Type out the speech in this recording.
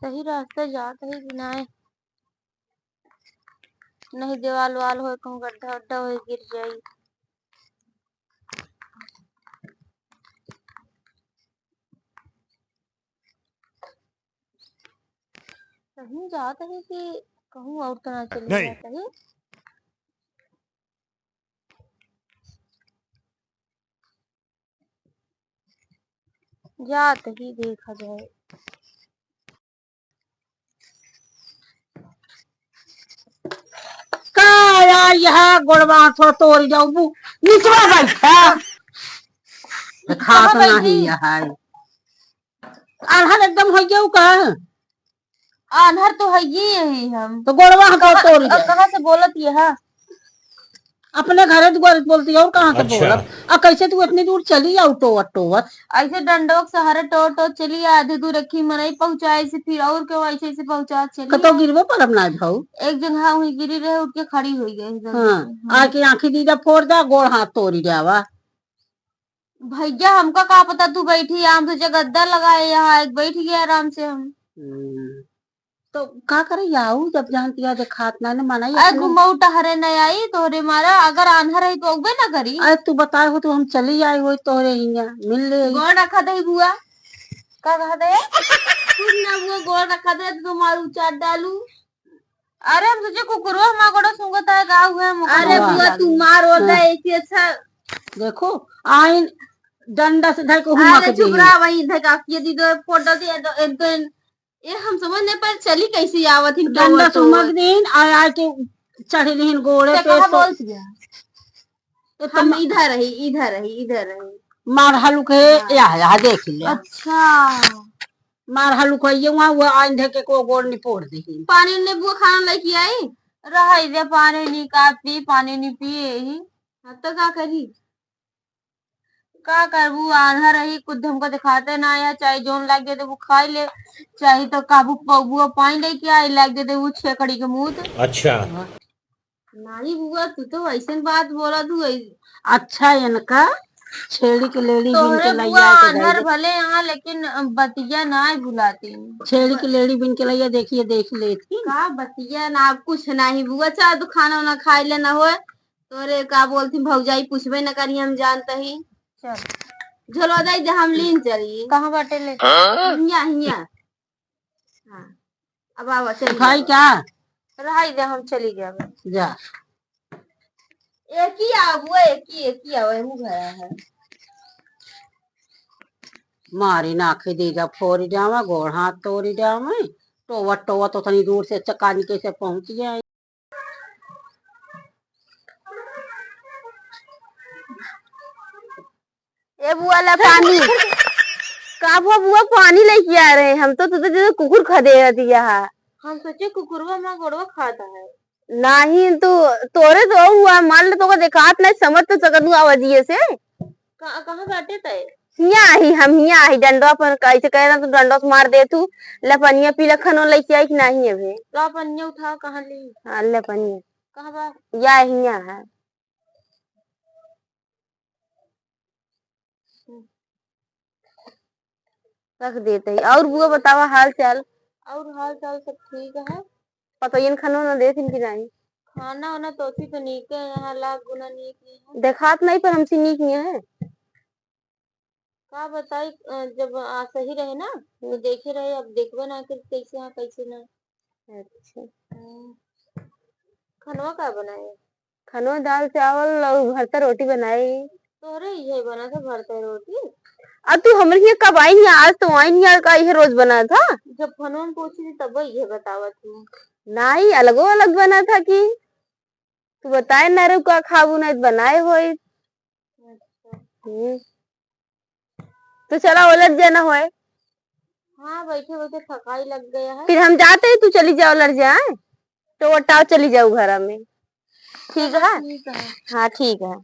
सही रास्ते जात है कि ना नहीं दीवाल वाल हो कहूँ गड्ढा उड्ढा हो गिर जाई। कहीं जात है कि कहूँ और तो ना चली जात है। जात ही देखा जाए। का यार यहाँ गोड़वा थोड़ा तोड़ जाऊ नीचवा बैठा खा तो नहीं है अनहर एकदम हो गया का आन्हर तो है ही यही हम तो गोड़वा तोड़ जाए। कहाँ से बोलत ये है अपने घरे दुआर बोलती है और कहाँ से बोलत और कैसे तू इतनी दूर चली जाऊ टोवत ऐसे डंडोक सहारे टो चली आधे दूर रखी मनई पहुंचाए से फिर और क्यों ऐसे ऐसे पहुंचा चली कतो गिरबो पर अपना भाऊ एक जगह हुई गिरी रहे उठ के खड़ी हुई गई। हाँ आके आंखी दीदा फोड़ दा गोड़ हाथ तोड़ी जावा। भैया हमका क्या पता तू बैठी आम तुझे गद्दा लगाए यहाँ एक बैठ गया आराम से हम तो का करे याऊ जब जानती है खात ना माना घुमाऊ टहरे नहीं आई तोहरे मारा अगर आन्हर है तो उगबे ना करी। अरे तू बताए हो तो हम चली आई हो तोहरे यहाँ मिल ले गोड़ रखा दे बुआ का कहा दे कुछ ना बुआ गोड़ रखा दे तो मारू चाट डालू। अरे हम तुझे कुकुरवा हमारा गोड़ा सूंघता है गाँव है। अरे बुआ तू मारो दे ऐसी अच्छा देखो आइन डंडा से धर को हुमा के चुप रहा वही धका के दी दो फोटो दे ये हम समझ नहीं पर चली कैसी आवत ही डंडा सुमक दिन आय के चढ़े दिन गोड़े पे तो बोल हम इधर रही मार हलुक है या देख ले। अच्छा मार हलुक है ये वहां आइन धके को गोड़ नहीं फोड़ दी पानी ने बुआ खाना लेके आई रही दे पानी नहीं का पी पानी नहीं पिए ही तो क्या करी का करबू आन्हर रही कुछ हमको दिखाते ना आया चाहे जोन लाग दे वो खाई ले चाहे तो काबू बुआ पानी लेके आई लाग दे वो छेकड़ी के मुंह। अच्छा नहीं बुआ तू तो ऐसे बात बोला तू अच्छा इनका छेड़ी के लेडी बिन के बुआ आन्हर भले यहाँ लेकिन बतिया ना भुलाती छेड़ी की लेडी बिन के लैया देखिए देख लेती का बतिया ना कुछ नहीं बुआ चाहे तू खाना वाना खाई लेना हो तोरे का बोलती भौजाई पूछबे न करी हम जानते ही चल झोलो जाई दे हम लीन चली कहाँ बाटे ले हिया हिया हाँ अब आवा चल भाई क्या रहाई दे हम चली गया जा एक ही आबुआ एक ही आवे हूँ घर है मारी नाखे देगा फोड़ी जावा गोड़ हाथ तोड़ी जावा टोवा तो थनी दूर से चकानी कैसे पहुंच जाए। ए बुआ ला पानी का बुआ पानी लेके आ रहे हैं हम तो जैसे कुकुर खदे दिया है हम सोचे कुकुरवा माँ गोड़वा खाता है नहीं तो तोरे तो हुआ मान ले तो दिखात नहीं समझ तो सकत आवाजिए से कहाँ बैठे थे हम हिया ही डंडा पर कैसे कह रहा तो डंडा से मार दे तू लपनिया पी लखनो लेके आई कि नहीं अबे लपनिया उठा कहाँ ली हाँ लपनिया कहाँ बा या हिया है रख देते ही। और बुआ बतावा हाल चाल और हाल चाल सब ठीक है पता इन खाना ना देथिन कि नहीं खाना वाना तो नीक है यहाँ लाख गुना नीक है देखात नहीं पर हमसे नीक नहीं है का बताई जब सही रहे ना देखे रहे अब देखबे ना कि कैसे है कैसे ना। अच्छा खनवा का बनाए खनवा दाल चावल और भरता रोटी बनाई तोरे ये बना था भरता रोटी अब तू हमारे यहाँ कब आई नहीं आज तो आई नहीं का ये रोज बना था जब फनवा में पूछी थी तब ये बतावा तू नहीं अलगो अलग बना था कि तू बताए ना रे का खाबू नहीं बनाए हो तो चला उलट जाना होए हाँ बैठे बैठे थकाई लग गया है फिर हम जाते हैं तू चली जाओ उलट जाए तो वटाओ चली जाओ घर में ठीक है हाँ ठीक है।